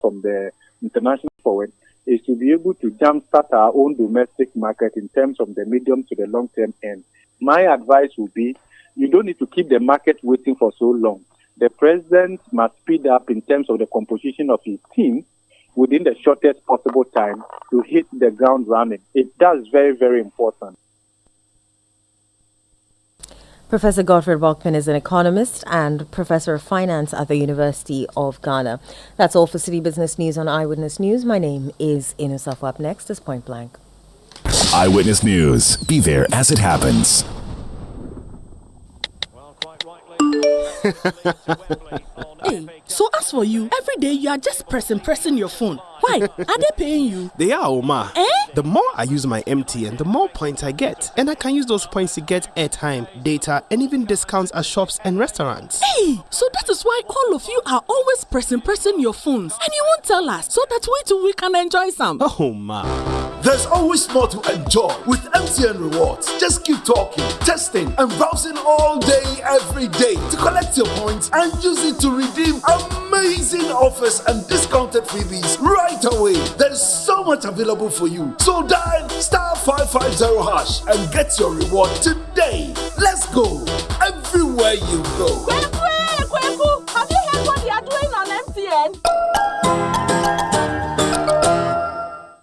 from the international forward is to be able to jumpstart our own domestic market in terms of the medium to the long term end. My advice would be you don't need to keep the market waiting for so long. The president must speed up in terms of the composition of his team within the shortest possible time to hit the ground running. That's very, very important. Professor Godfred Bachman is an economist and professor of finance at the University of Ghana. That's all for City Business News on Eyewitness News. My name is Inusafu. Up next is Point Blank. Eyewitness News. Be there as it happens. Hey, so as for you, every day you are just pressing your phone. Why? Are they paying you? They are, Oma. Eh? The more I use my MTN, the more points I get. And I can use those points to get airtime, data, and even discounts at shops and restaurants. Hey, so that is why all of you are always pressing your phones. And you won't tell us, so that we too we can enjoy some. Oh, ma. There's always more to enjoy with MTN Rewards. Just keep talking, testing, and browsing all day, every day to collect your points and use it to redeem amazing offers and discounted freebies right away. There's so much available for you. So dial *550# and get your reward today. Let's go everywhere you go. Kweku, have you heard what they are doing on MTN?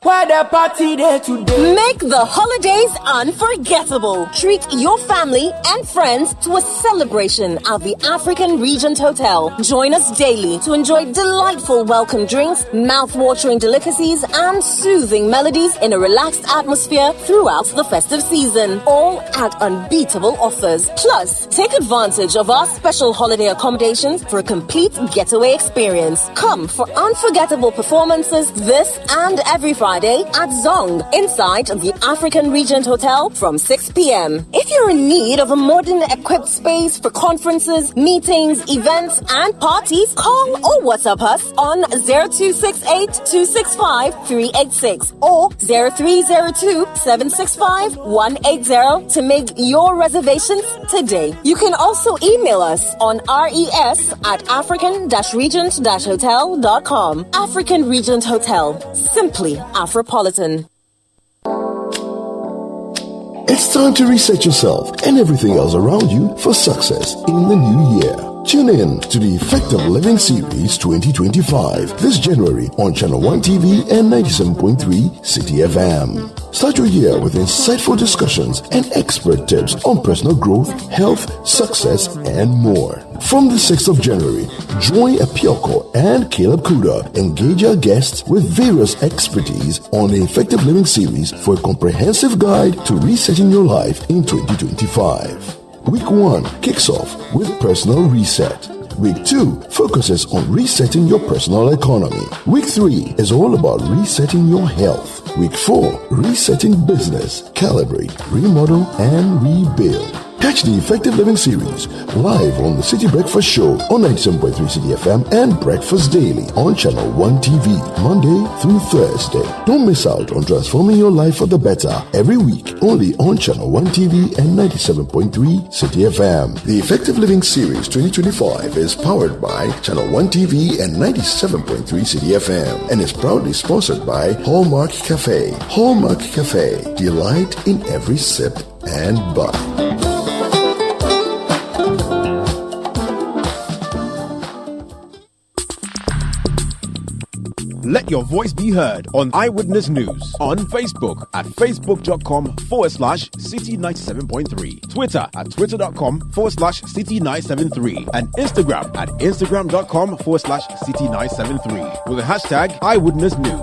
Where the party there today? Make the holidays unforgettable. Treat your family and friends to a celebration at the African Regent Hotel. Join us daily to enjoy delightful welcome drinks, mouth-watering delicacies, and soothing melodies in a relaxed atmosphere throughout the festive season. All at unbeatable offers. Plus, take advantage of our special holiday accommodations for a complete getaway experience. Come for unforgettable performances this and every Friday at Zong inside the African Regent Hotel from 6 p.m. If you're in need of a modern equipped space for conferences, meetings, events, and parties, call or WhatsApp us on 0268 265 386 or 0302 765 180 to make your reservations today. You can also email us on res@african-regent-hotel.com. African Regent Hotel. Simply Afropolitan. It's time to reset yourself and everything else around you for success in the new year. Tune in to the Effective Living Series 2025 this January on Channel 1 TV and 97.3 City FM. Start your year with insightful discussions and expert tips on personal growth, health, success, and more. From the 6th of January, Joy Apioko and Caleb Kuda engage our guests with various expertise on the Effective Living Series for a comprehensive guide to resetting your life in 2025. Week 1 kicks off with Personal Reset. Week 2 focuses on resetting your personal economy. Week 3 is all about resetting your health. Week 4, resetting business, calibrate, remodel, and rebuild. Catch the Effective Living Series live on the City Breakfast Show on 97.3 City FM and Breakfast Daily on Channel 1 TV, Monday through Thursday. Don't miss out on transforming your life for the better every week only on Channel 1 TV and 97.3 City FM. The Effective Living Series 2025 is powered by Channel 1 TV and 97.3 City FM and is proudly sponsored by Hallmark Cafe. Hallmark Cafe, delight in every sip and bite. Let your voice be heard on Eyewitness News on Facebook at facebook.com/City97.3, Twitter at twitter.com/City973, and Instagram at instagram.com/City973 with the hashtag Eyewitness News.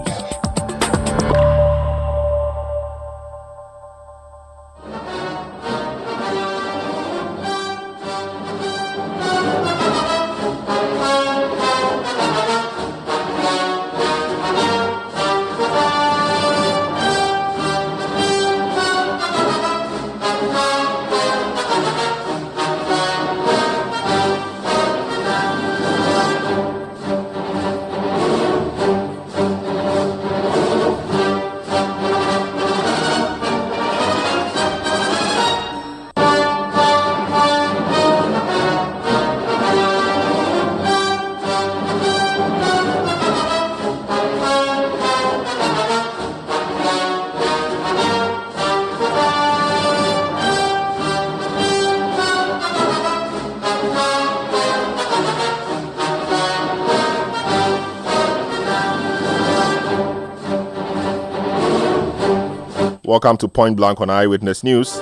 Welcome to Point Blank on Eyewitness News.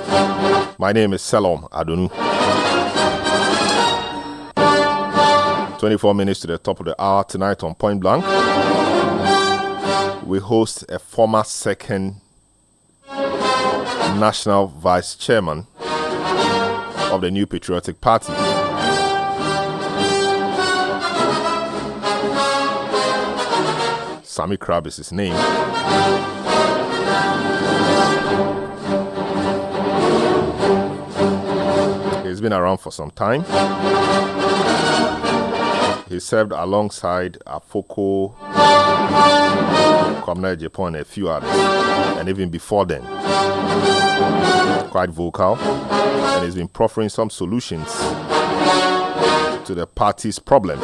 My name is Selom Adonu. 24 minutes to the top of the hour tonight on Point Blank. We host a former second national vice chairman of the New Patriotic Party. Sammy Crabbe is his name. He's been around for some time. He served alongside Afoko, Kwamna Japan, and a few others, and even before then. Quite vocal, and he's been proffering some solutions to the party's problems.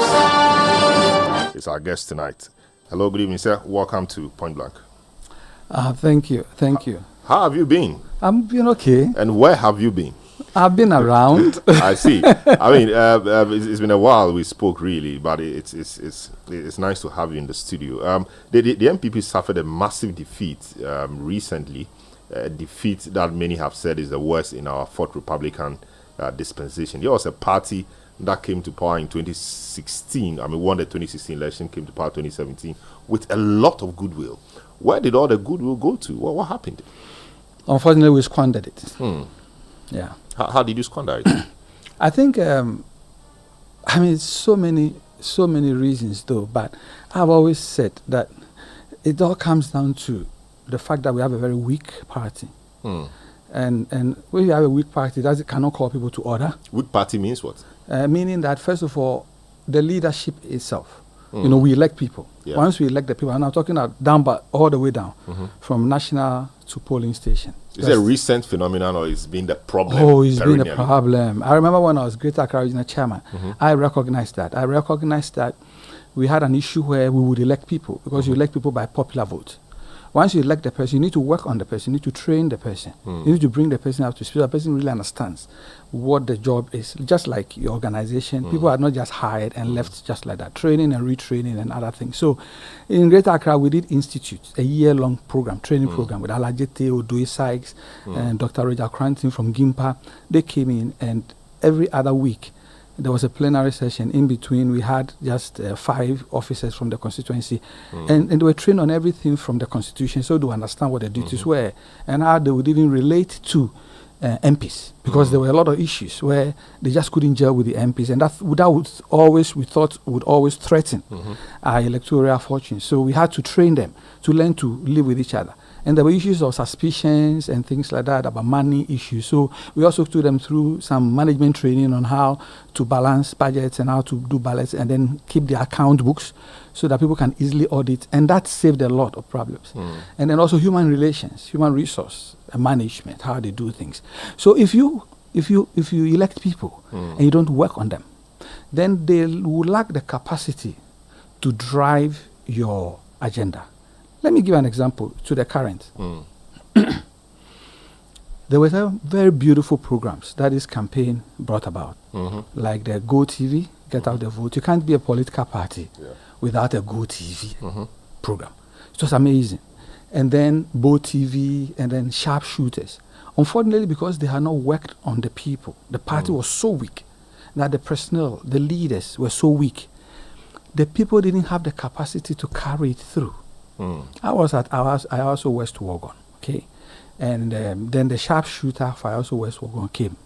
He's our guest tonight. Hello, good evening, sir. Welcome to Point Blank. Thank you. How have you been? I'm been okay. And where have you been? I've been around. I see. I mean, it's been a while we spoke, really, but it's nice to have you in the studio. The NPP suffered a massive defeat recently, a defeat that many have said is the worst in our fourth Republican dispensation. There was a party that came to power in 2016. I mean, won the 2016 election, came to power 2017 with a lot of goodwill. Where did all the goodwill go to? What happened? Unfortunately, we squandered it. Yeah. How did you squander it? I think, so many reasons though, but I've always said that it all comes down to the fact that we have a very weak party. And when you have a weak party, it cannot call people to order. Weak party means what? Meaning that, first of all, the leadership itself. We elect people. Yeah. Once we elect the people, and I'm talking down, but all the way down, from national to polling station. Is it a recent phenomenon, or it's been the problem? Oh, it's been a problem. I remember when I was Greater Accra Regional Chairman, I recognized that. I recognized that we had an issue where we would elect people, because you elect people by popular vote. Once you elect the person, you need to work on the person, you need to train the person, you need to bring the person up to speed. The person really understands what the job is. Just like your organization, people are not just hired and left just like that. Training and retraining and other things. So in Greater Accra, we did institute a year-long program, training program with Alajete, Odoi Sykes, and Dr. Roger Cranton from Gimpa. They came in, and every other week, there was a plenary session. In between, we had just 5 officers from the constituency, and they were trained on everything from the constitution, so they understand what the duties were, and how they would even relate to MPs, because there were a lot of issues where they just couldn't gel with the MPs, and that would always threaten our electoral fortune. So we had to train them to learn to live with each other. And there were issues of suspicions and things like that, about money issues. So we also took them through some management training on how to balance budgets and how to do balance and then keep the account books so that people can easily audit. And that saved a lot of problems. And then also human relations, human resource management, how they do things. So if you elect people and you don't work on them, then they will lack the capacity to drive your agenda. Let me give an example to the current. There were some very beautiful programs that this campaign brought about, like the Go TV, Get Out the Vote. You can't be a political party without a Go TV program. It was amazing. And then Bo TV, and then Sharpshooters. Unfortunately, because they had not worked on the people, the party was so weak that the personnel, the leaders were so weak. The people didn't have the capacity to carry it through. I also West Wuogon, okay? And then the sharpshooter for also West Wuogon came.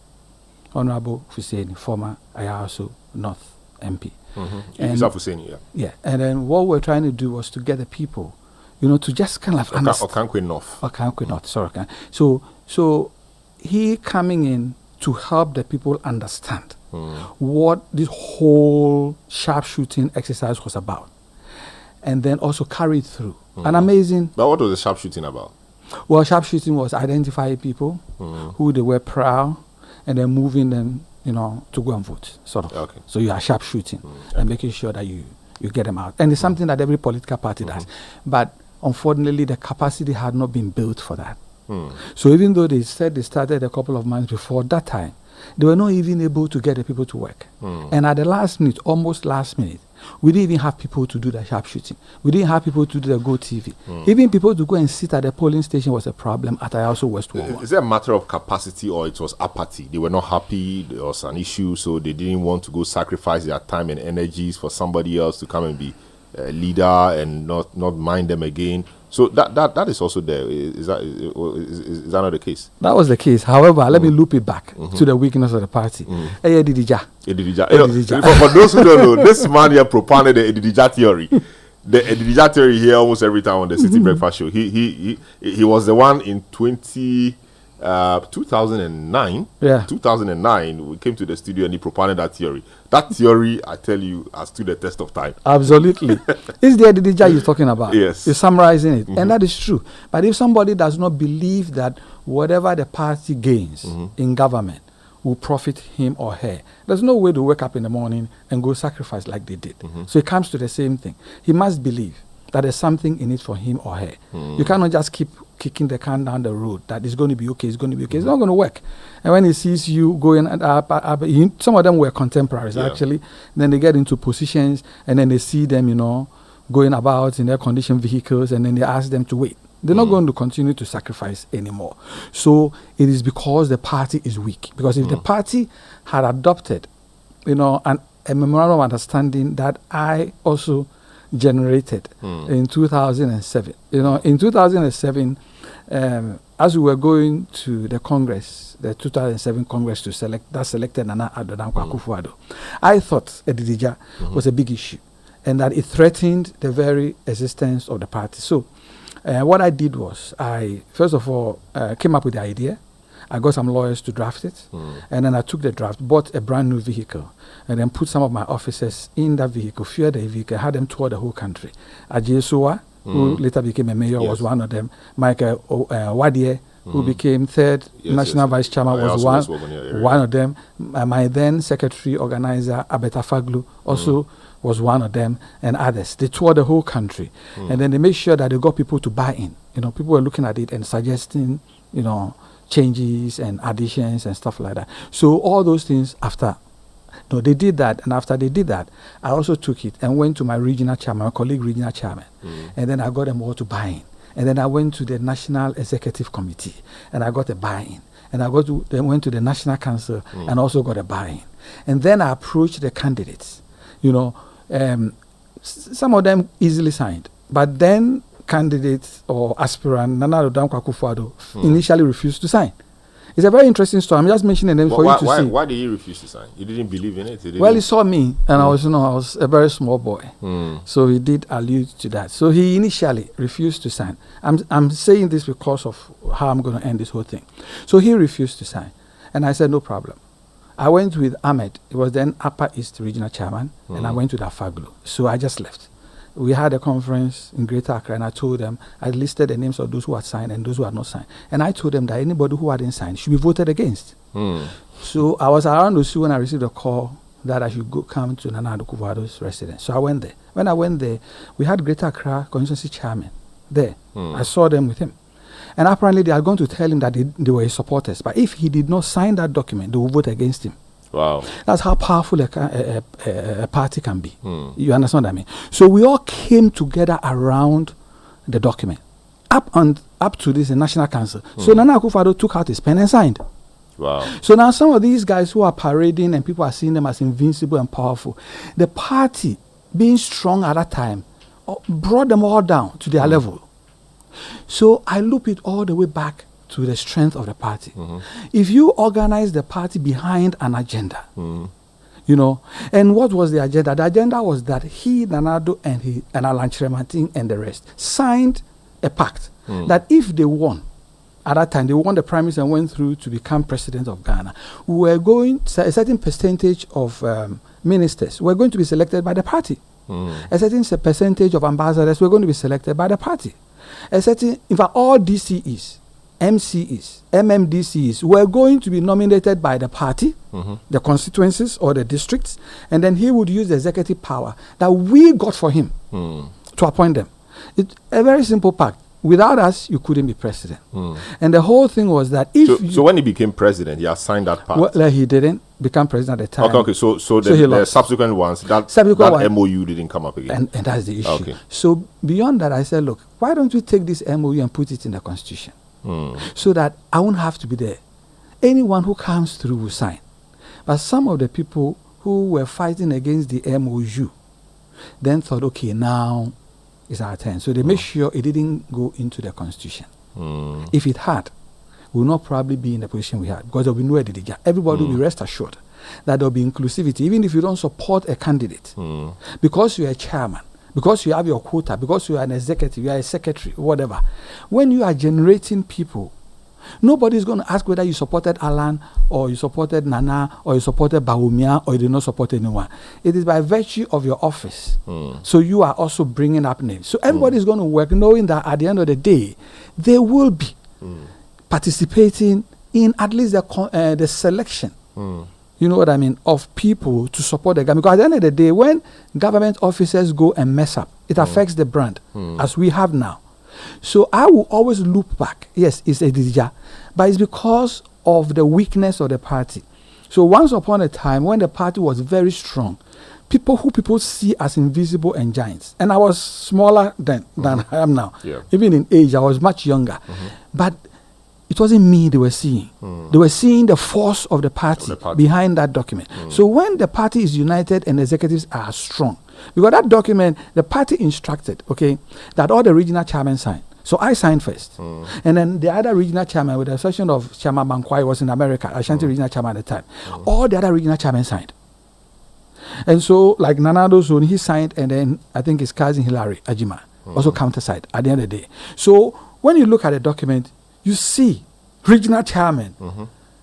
Honorable Hussein, former also North MP. And Hussein, yeah. And then what we're trying to do was to get the people, to just kind of understand. Okankwe North, sorry. So he coming in to help the people understand what this whole sharpshooting exercise was about. And then also carry it through. An amazing... But what was the sharpshooting about? Well, sharpshooting was identifying people who they were proud, and then moving them, to go and vote, sort of. Okay. So you are sharpshooting and making sure that you get them out. And it's something that every political party does. But unfortunately, the capacity had not been built for that. So even though they said they started a couple of months before that time, they were not even able to get the people to work. And at the last minute, almost last minute, We didn't even have people to do the sharpshooting. We didn't have people to do the Go TV. Even people to go and sit at the polling station was a problem at Ayaso West Ward. Is it a matter of capacity or it was apathy? They were not happy, there was an issue, so they didn't want to go sacrifice their time and energies for somebody else to come and be a leader and not mind them again. So that is also there. Is that not the case? That was the case. However, let me loop it back to the weakness of the party. Edidija. For those who don't know, this man here propounded the Edidija theory. The Edidija theory here almost every time on the City Breakfast Show. He was the one in 2009. Yeah. 2009, we came to the studio and he propounded that theory. That theory, I tell you, has stood the test of time. Absolutely. It's the Edidija you're talking about. Yes. You're summarizing it. And that is true. But if somebody does not believe that whatever the party gains in government will profit him or her, there's no way to wake up in the morning and go sacrifice like they did. So it comes to the same thing. He must believe that there's something in it for him or her. You cannot just keep kicking the can down the road that it's going to be okay, it's going to be okay. It's not going to work. And when he sees you going up, some of them were contemporaries actually. Then they get into positions and then they see them, going about in their conditioned vehicles, and then they ask them to wait. They're not going to continue to sacrifice anymore. So it is because the party is weak. Because if the party had adopted, a memorandum of understanding that I also generated in 2007. In 2007, as we were going to the Congress, the 2007 Congress selected Nana Addo Dankwa Akufo-Addo, I thought Edidija was a big issue and that it threatened the very existence of the party. So what I did was I, first of all, came up with the idea. I got some lawyers to draft it, and then I took the draft, bought a brand new vehicle, and then put some of my officers in that vehicle, fueled the vehicle, had them tour the whole country. Ajay Suwa, who later became a mayor, was one of them. Michael Wadie, who became third national vice chairman, was one of them. My then secretary organizer, Abeta Faglu, also was one of them, and others. They toured the whole country, and then they made sure that they got people to buy in. People were looking at it and suggesting, changes and additions and stuff like that. So all those things they did that, and after they did that, I also took it and went to my regional chairman, my colleague regional chairman, and then I got them all to buy in. And then I went to the National Executive Committee, and I got a buy-in. And then went to the National Council and also got a buy-in. And then I approached the candidates. Some of them easily signed, but then candidates or aspirant Nana Addo Dankwa Akufo-Addo initially refused to sign. It's a very interesting story. I'm just mentioning them for you to see. Why did he refuse to sign? He didn't believe in it? He saw me, and I was a very small boy. So he did allude to that. So he initially refused to sign. I'm saying this because of how I'm going to end this whole thing. So he refused to sign. And I said, no problem. I went with Ahmed. He was then Upper East Regional Chairman, and I went with Afaglu. So I just left. We had a conference in Greater Accra, and I told them, I listed the names of those who had signed and those who had not signed. And I told them that anybody who hadn't signed should be voted against. So I was around Osu when I received a call that I should come to Nana Addo Akufo-Addo's residence. So I went there. When I went there, we had Greater Accra constituency chairman there. I saw them with him. And apparently they are going to tell him that they were his supporters. But if he did not sign that document, they will vote against him. Wow. That's how powerful a party can be. You understand what I mean? So we all came together around the document. Up to this National Council. So Nana Akufo-Addo took out his pen and signed. Wow. So now some of these guys who are parading and people are seeing them as invincible and powerful, the party being strong at that time brought them all down to their level. So I loop it all the way back to the strength of the party. If you organize the party behind an agenda, and what was the agenda? The agenda was that Nana Addo and Alan Chirematin and the rest signed a pact that if they won, at that time, they won the primaries and went through to become president of Ghana, we were going, a certain percentage of ministers were going to be selected by the party. A certain percentage of ambassadors were going to be selected by the party. In fact, all DCEs, MCEs, MMDCEs were going to be nominated by the party, the constituencies or the districts, and then he would use the executive power that we got for him to appoint them. It's a very simple pact. Without us, you couldn't be president. And the whole thing was that if so when he became president, he assigned that part. Well, he didn't become president at the time. Okay. So the subsequent ones, that MOU didn't come up again. And that's the issue. Okay. So beyond that, I said, look, why don't we take this MOU and put it in the constitution? So that I won't have to be there. Anyone who comes through will sign. But some of the people who were fighting against the MOU then thought, okay, now it's our turn. So they made sure it didn't go into the constitution. If it had, we will not probably be in the position we had, because there will be no Edidija. Everybody will be rest assured that there will be inclusivity, even if you don't support a candidate. Because you are a chairman, because you have your quota, because you are an executive, you are a secretary, whatever. When you are generating people, nobody is going to ask whether you supported Alan or you supported Nana or you supported Bawumia or you did not support anyone. It is by virtue of your office. So you are also bringing up names. So everybody is going to work knowing that at the end of the day, they will be participating in at least the selection. You know what I mean? Of people to support the government. Because at the end of the day, when government officers go and mess up, it affects the brand, as we have now. So I will always loop back. Yes, it's a Edidija, but it's because of the weakness of the party. So once upon a time, when the party was very strong, people see as invisible and giants. And I was smaller than I am now. Yeah. Even in age, I was much younger. But it wasn't me they were seeing. They were seeing the force of the party, behind that document. So when the party is united and the executives are strong, because that document, the party instructed, okay, that all the regional chairmen signed. So I signed first. And then the other regional chairman, with the exception of Chairman Bankwai, was in America, Ashanti regional chairman at the time. All the other regional chairmen signed. And so, like Nanado Zone, he signed, and then I think his cousin Hilary Ajima also countersigned at the end of the day. So when you look at the document, you see regional chairman,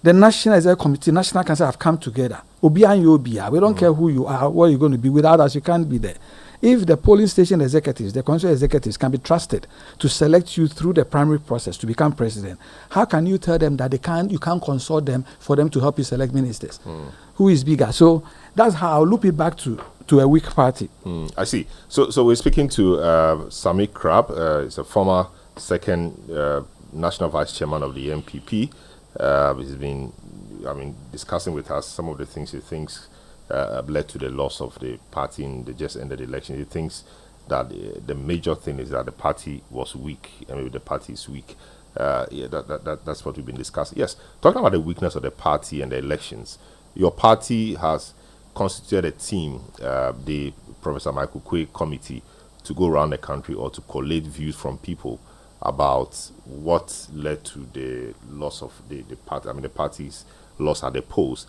the National Executive Committee, National Council have come together. Obia and Obia. We don't care who you are, what you're going to be. Without us, you can't be there. If the polling station executives, the council executives can be trusted to select you through the primary process to become president, how can you tell them that you can't consult them for them to help you select ministers? Who is bigger? So that's how I'll loop it back to a weak party. I see. So we're speaking to Sammy Crabbe. He's a former second national vice chairman of the NPP. He's been, discussing with us some of the things he thinks led to the loss of the party in the just ended election. He thinks that the major thing is that the party was weak, and maybe the party is weak. That's what we've been discussing. Yes, talking about the weakness of the party and the elections, your party has constituted a team, the Professor Michael Quay Committee, to go around the country or to collate views from people about what led to the loss of the party. The party's loss at the polls.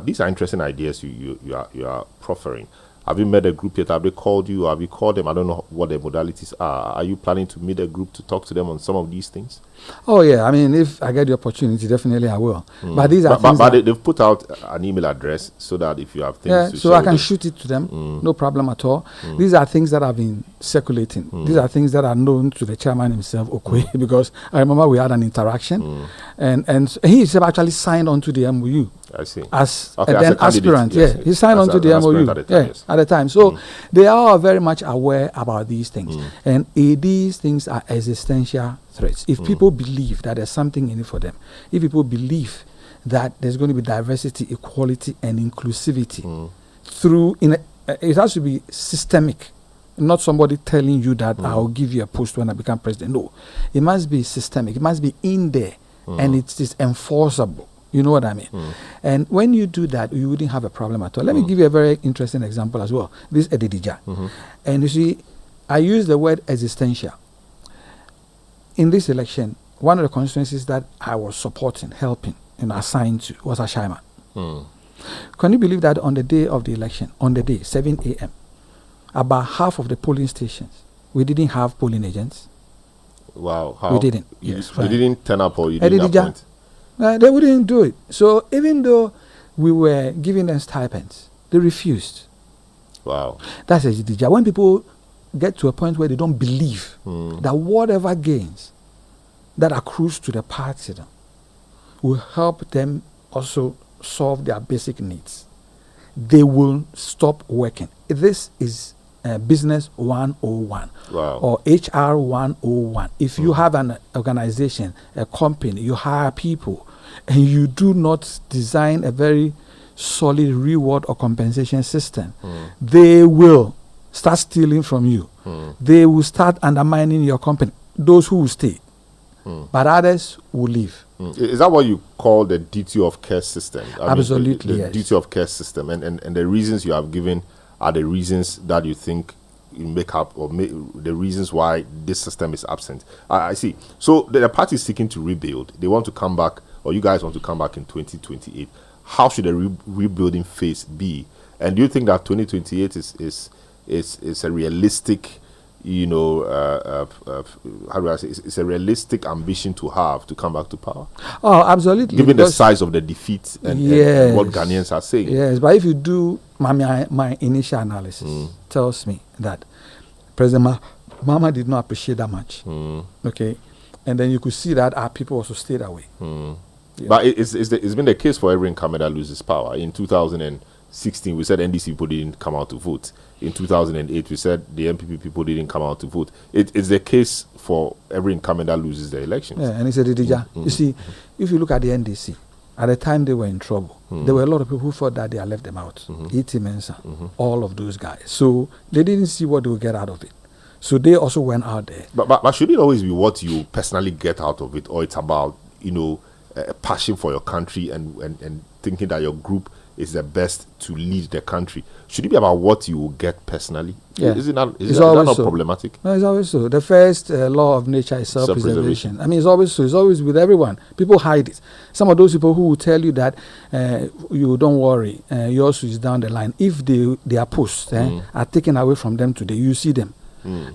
These are interesting ideas you are proffering. Have you met a group yet? Have they called you? Have you called them? I don't know what the modalities are. Are you planning to meet a group to talk to them on some of these things? Oh, yeah. If I get the opportunity, definitely I will. But these are things they've put out an email address so that if you have things to so I can shoot it to them. No problem at all. These are things that have been circulating. These are things that are known to the chairman himself, Okwe, because I remember we had an interaction. And he himself actually signed on to the MOU. I see. As an aspirant, yes. He signed on to the MOU at the time. So they are very much aware about these things. And these things are existential threats. If people believe that there's something in it for them, if people believe that there's going to be diversity, equality, and inclusivity it has to be systemic. Not somebody telling you that I'll give you a post when I become president. No. It must be systemic. It must be in there. And it is enforceable. You know what I mean? And when you do that, you wouldn't have a problem at all. Let me give you a very interesting example as well. This is Edidija. And you see, I use the word existential. In this election, one of the constituencies that I was supporting, helping, and assigned to was Ashaiman. Can you believe that on the day of the election, 7 a.m., about half of the polling stations, we didn't have polling agents? Wow. How? We didn't. You didn't turn up, or you didn't appoint? They wouldn't do it. So even though we were giving them stipends, they refused. Wow. That's Edidija. When people get to a point where they don't believe that whatever gains that accrues to the party will help them also solve their basic needs, they will stop working. This is Business 101 or HR 101. If you have an organization, a company, you hire people, and you do not design a very solid reward or compensation system, they will start stealing from you. They will start undermining your company. Those who will stay, but others will leave. Is that what you call the duty of care system? Absolutely, the yes. duty of care system, and the reasons you have given are the reasons that you think you make up, or the reasons why this system is absent. I see. So the party is seeking to rebuild. They want to come back, or you guys want to come back in 2028. How should the rebuilding phase be? And do you think that 2028 is a realistic, how do I say? It's a realistic ambition to have to come back to power? Oh, absolutely. Given the size of the defeat and what Ghanaians are saying. Yes, but if you do my initial analysis, tells me that President Mahama did not appreciate that much. Okay, and then you could see that our people also stayed away. But it's been the case for every incumbent that loses power. In 2016, we said NDC people didn't come out to vote. In 2008, we said the NPP people didn't come out to vote. It's the case for every incumbent that loses the elections. Yeah, and he said, you see, if you look at the NDC, at the time they were in trouble, there were a lot of people who thought that they had left them out. E.T. Mensah, all of those guys. So they didn't see what they would get out of it. So they also went out there. But should it always be what you personally get out of it, or it's about, a passion for your country and thinking that your group is the best to lead the country? Should it be about what you will get personally? Yeah. Is that not problematic? No, it's always so. The first law of nature is self-preservation. I mean, it's always so. It's always with everyone. People hide it. Some of those people who will tell you that you don't worry, yours is down the line. If their posts are taken away from them today, you see them.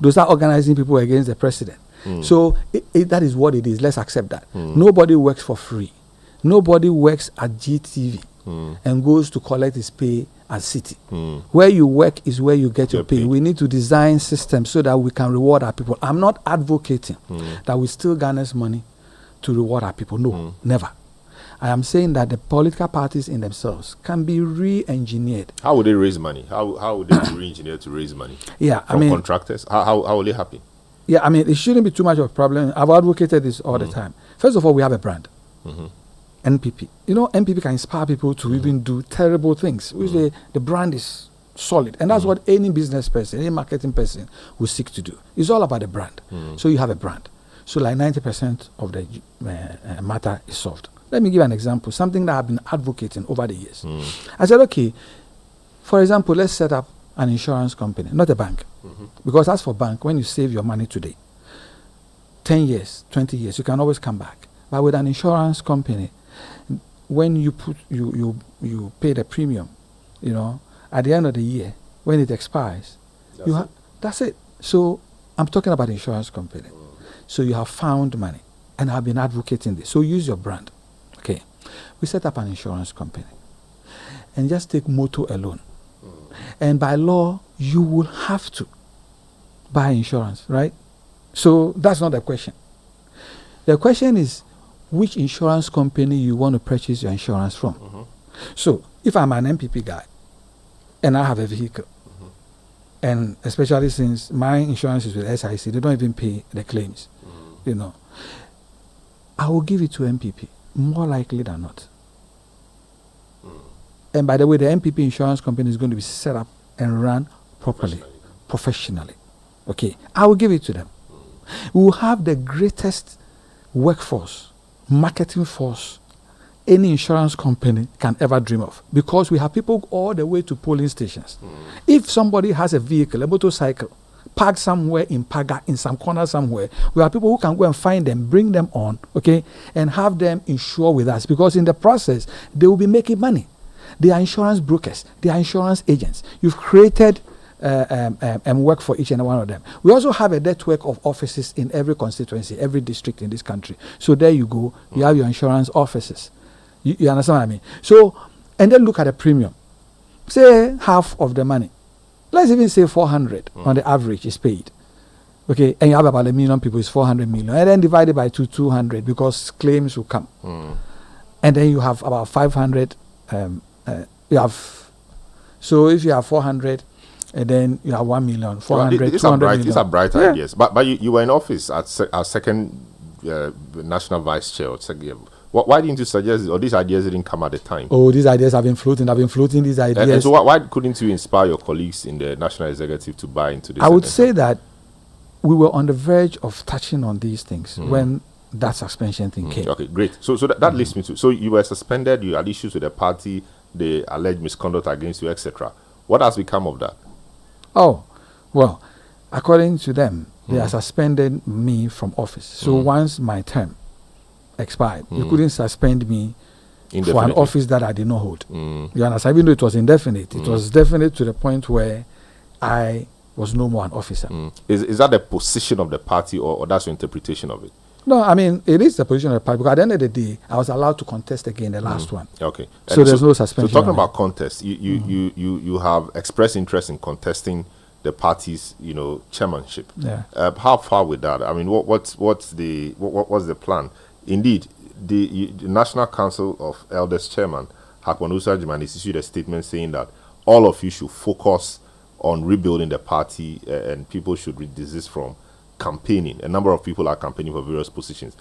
Those are organizing people against the president. So that is what it is. Let's accept that. Nobody works for free. Nobody works at GTV and goes to collect his pay at City. Where you work is where you get your pay. We need to design systems so that we can reward our people. I'm not advocating that we steal Ghana's money to reward our people. No, never. I am saying that the political parties in themselves can be re-engineered. How would they raise money? How would they be re-engineered to raise money? Yeah, from contractors? How will they happen? Yeah, I mean, it shouldn't be too much of a problem. I've advocated this all the time. First of all, we have a brand. NPP. NPP can inspire people to even do terrible things. The brand is solid. And that's what any business person, any marketing person will seek to do. It's all about the brand. So you have a brand. So like 90% of the matter is solved. Let me give an example, something that I've been advocating over the years. I said, okay, for example, let's set up an insurance company, not a bank. Because as for bank, when you save your money today, 10 years, 20 years, you can always come back. But with an insurance company, when you pay the premium, at the end of the year, when it expires, that's it. So I'm talking about insurance company. So you have found money, and I've been advocating this. So use your brand. Okay, we set up an insurance company, and just take motor alone. And by law, you will have to buy insurance, right? So that's not the question. The question is which insurance company you want to purchase your insurance from. So if I'm an NPP guy and I have a vehicle, and especially since my insurance is with SIC, they don't even pay the claims, I will give it to NPP, more likely than not. And by the way, the NPP insurance company is going to be set up and run properly, professionally. Okay, I will give it to them. We will have the greatest workforce, marketing force any insurance company can ever dream of, because we have people all the way to polling stations. If somebody has a vehicle, a motorcycle, parked somewhere in Paga, in some corner somewhere, we have people who can go and find them, bring them on, okay, and have them insure with us, because in the process, they will be making money. They are insurance brokers. They are insurance agents. You've created work for each and one of them. We also have a network of offices in every constituency, every district in this country. So there you go. You have your insurance offices. You understand what I mean? So, and then look at the premium. Say half of the money. Let's even say 400 on the average is paid. Okay, and you have about 1 million people, it's 400 million. And then divided by 200 because claims will come. And then you have about 500. So if you have 400, and then you have 1 million, 400, these 200 are million. These are bright ideas. But you were in office as second national vice chair. Why didn't you suggest it? Or these ideas didn't come at the time? Oh, these ideas have been floating. I've been floating these ideas. And so why couldn't you inspire your colleagues in the national executive to buy into this? I would say that we were on the verge of touching on these things when that suspension thing came. Okay, great. So that leads me to, so you were suspended, you had issues with the party, the alleged misconduct against you, etc. What has become of that? Oh, well, according to them, they have suspended me from office. So once my term expired, you couldn't suspend me for an office that I did not hold. You understand? Even though it was indefinite, it was definite to the point where I was no more an officer. Is that the position of the party, or that's your interpretation of it? No, I mean, it is the position of the party, because at the end of the day, I was allowed to contest again the last one. Okay. So there's no suspension. So talking about contest, you have expressed interest in contesting the party's, chairmanship. Yeah. How far with that? I mean, what's the plan? Indeed, the National Council of Elders Chairman Hakwan Usajman has issued a statement saying that all of you should focus on rebuilding the party, and people should desist from campaigning. A number of people are campaigning for various positions.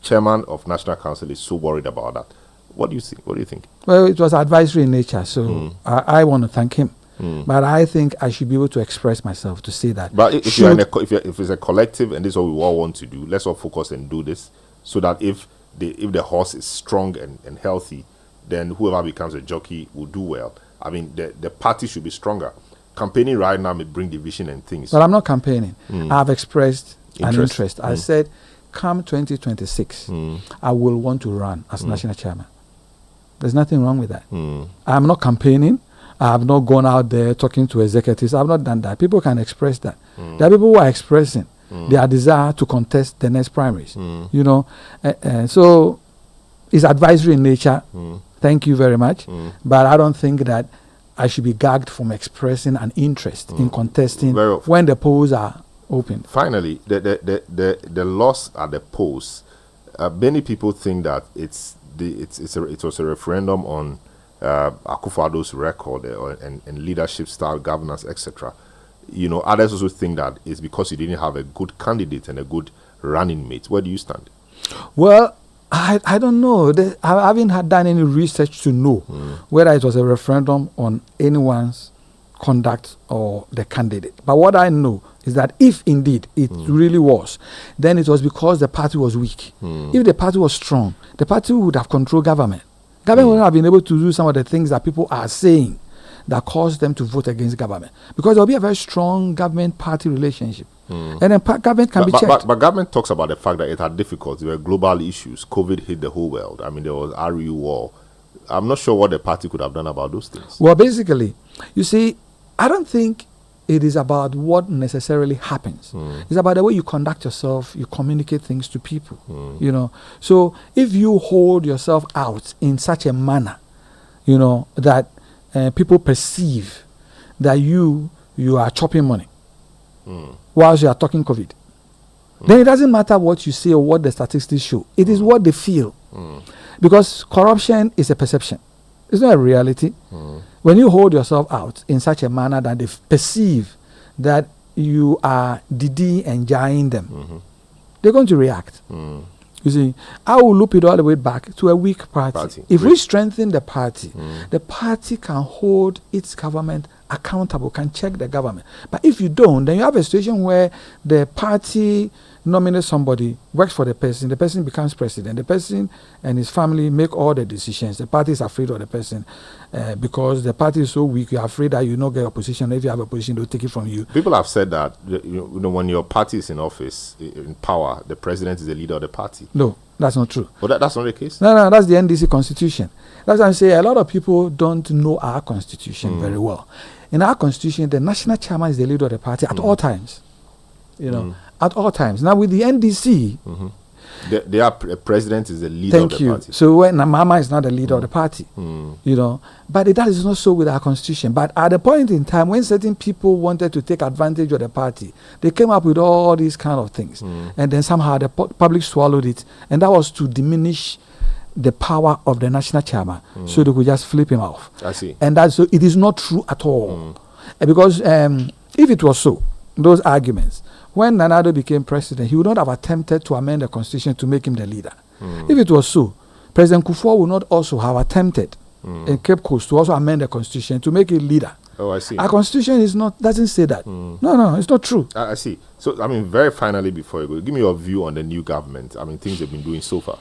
Chairman of National Council is so worried about that. What do you think? What do you think? Well, it was advisory in nature, so I want to thank him. But I think I should be able to express myself to say that. But if it's a collective and this is what we all want to do, let's all focus and do this, so that if the horse is strong and healthy, then whoever becomes a jockey will do well. I mean, the party should be stronger. Campaigning right now may bring division and things. But I'm not campaigning. I have expressed an interest. I said, come 2026, I will want to run as national chairman. There's nothing wrong with that. I'm not campaigning. I have not gone out there talking to executives. I have not done that. People can express that. There are people who are expressing their desire to contest the next primaries. So it's advisory in nature. Thank you very much. But I don't think that I should be gagged from expressing an interest in contesting when the polls are open. Finally, the loss at the polls. Many people think that it was a referendum on Akufo-Addo's record and leadership style, governance, etc. Others also think that it's because you didn't have a good candidate and a good running mate. Where do you stand? Well, I don't know. I haven't done any research to know whether it was a referendum on anyone's conduct or the candidate. But what I know is that if indeed it really was, then it was because the party was weak. If the party was strong, the party would have controlled government. Government would not have been able to do some of the things that people are saying that caused them to vote against government. Because there will be a very strong government-party relationship. And then government can be checked. But government talks about the fact that it had difficulties. There were global issues. COVID hit the whole world. I mean, there was RU war. I'm not sure what the party could have done about those things. Well, basically, you see, I don't think it is about what necessarily happens. It's about the way you conduct yourself, you communicate things to people. So if you hold yourself out in such a manner, that people perceive that you are chopping money whilst you are talking COVID, then it doesn't matter what you say or what the statistics show. It is what they feel. Because corruption is a perception. It's not a reality. When you hold yourself out in such a manner that they perceive that you are Didi and jaying them, they're going to react. You see, I will loop it all the way back to a weak party. If we strengthen the party can hold its government accountable, can check the government. But if you don't, then you have a situation where the party nominates somebody, works for the person becomes president, the person and his family make all the decisions. The party is afraid of the person because the party is so weak, you're afraid that you not get a position. If you have a position, they'll take it from you. People have said that when your party is in office, in power, the president is the leader of the party. No, that's not true. Well, that's not the case? No, that's the NDC constitution. That's why I'm saying a lot of people don't know our constitution very well. In our constitution, the national chairman is the leader of the party at all times. At all times. Now with the NDC, the president is the leader of the party. So when Mama is not the leader of the party, but that is not so with our constitution. But at the point in time when certain people wanted to take advantage of the party, they came up with all these kind of things, and then somehow the public swallowed it, and that was to diminish the power of the national chairman, so they could just flip him off. I see. And so it is not true at all. Because if it was so, those arguments, when Nana Addo became president, he would not have attempted to amend the constitution to make him the leader. If it was so, President Kufuor would not also have attempted in Cape Coast to also amend the constitution to make it leader. Oh, I see. Our constitution doesn't say that. No, it's not true. I see. So, I mean, very finally, before you go, give me your view on the new government. I mean, things they've been doing so far.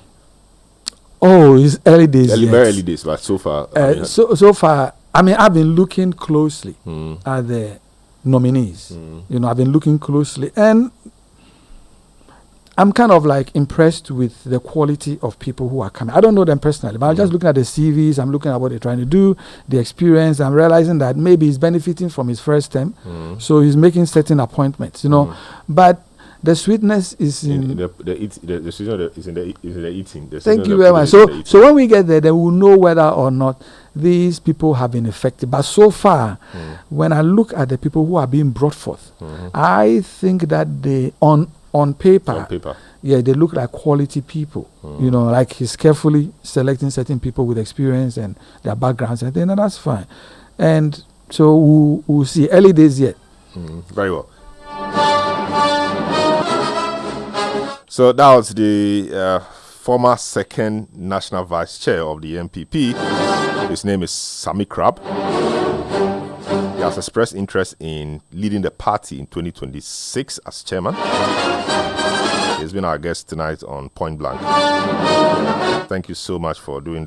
Oh, it's early days. Very early days, but so far. So far, I mean, I've been looking closely at the nominees. I've been looking closely, and I'm kind of like impressed with the quality of people who are coming. I don't know them personally, but I'm just looking at the CVs. I'm looking at what they're trying to do, the experience. I'm realizing that maybe he's benefiting from his first term, so he's making certain appointments. But the sweetness is in the sweetness is in the eating. Thank you very much. So when we get there, then we'll know whether or not these people have been effective. But so far, when I look at the people who are being brought forth, I think that they on paper, yeah, they look like quality people. Like he's carefully selecting certain people with experience and their backgrounds, and then that's fine. And so we'll see. Early days yet. Very well. So that was the former second national vice chair of the NPP. His name is Sammy Crabbe. He has expressed interest in leading the party in 2026 as chairman. He's been our guest tonight on Point Blank. Thank you so much for doing